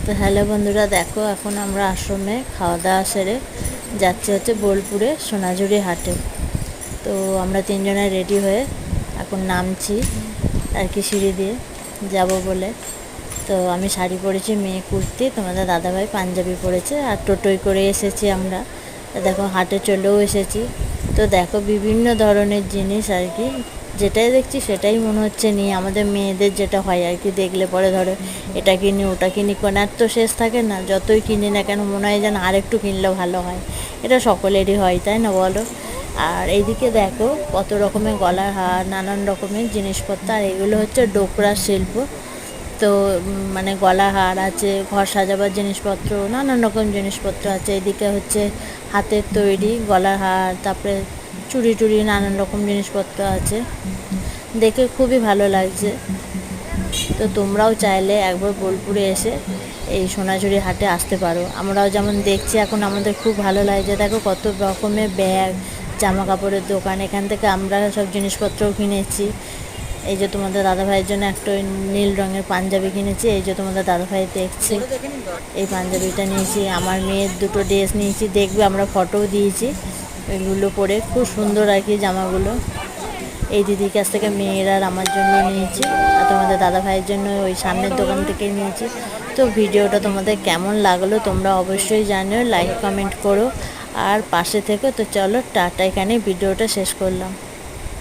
তো হ্যালো বন্ধুরা, দেখো এখন আমরা আশ্রমে খাওয়া দাওয়া সেরে যাচ্ছি হচ্ছে বোলপুরে সোনাঝুরি হাটে। তো আমরা তিনজনে রেডি হয়ে এখন নামছি আর কি, সিঁড়ি দিয়ে যাব বলে। তো আমি শাড়ি পরেছি, মেয়ে কুর্তি, তোমাদের দাদাভাই পাঞ্জাবি পরেছে, আর টোটোয় করে এসেছি আমরা। দেখো হাটে চলেও এসেছি। তো দেখো বিভিন্ন ধরনের জিনিস আর কি, যেটাই দেখছি সেটাই মনে হচ্ছে নিয়ে, আমাদের মেয়েদের যেটা হয় আর কি, দেখলে পরে ধরো এটা কিনি ওটা কিনি, কেনার তো শেষ থাকে না। যতই কিনি না কেন মনে হয় যেন আরেকটু কিনলে ভালো হয়। এটা সকলেরই হয়, তাই না বলো? আর এইদিকে দেখো কত রকমের গলার হার, নানান রকমের জিনিসপত্র, আর এগুলো হচ্ছে ডোকরা শিল্প। তো মানে গলা হার আছে, ঘর সাজাবার জিনিসপত্র, নানান রকম জিনিসপত্র আছে। এদিকে হচ্ছে হাতের তৈরি গলার হার, তারপরে চুড়ি টুড়ি, নানান রকম জিনিসপত্র আছে। দেখে খুবই ভালো লাগছে। তো তোমরাও চাইলে একবার বোলপুরে এসে এই সোনাঝুরি হাটে আসতে পারো। আমরাও যেমন দেখছি এখন, আমাদের খুব ভালো লাগছে। দেখো কত রকমের ব্যাগ, জামা কাপড়ের দোকান, এখান থেকে আমরা সব জিনিসপত্রও কিনেছি। এই যে তোমাদের দাদাভাইয়ের জন্য একটা নীল রঙের পাঞ্জাবি কিনেছি, এই যে তোমাদের দাদাভাই দেখছি, এই পাঞ্জাবিটা নিয়েছি। আমার মেয়ের দুটো ড্রেস নিয়েছি, দেখবে আমরা ফটোও দিয়েছি। এগুলো পরে খুব সুন্দর আর কি জামাগুলো। এই দিদির কাছ থেকে মেয়ের আর আমার জন্য নিয়েছি, আর তোমাদের দাদাভাইয়ের জন্য ওই সামনের দোকান থেকে নিয়েছি। তো ভিডিওটা তোমাদের কেমন লাগলো তোমরা অবশ্যই জানিও, লাইক কমেন্ট করো আর পাশে থেকে। তো চলো টাটা, এখানে ভিডিওটা শেষ করলাম।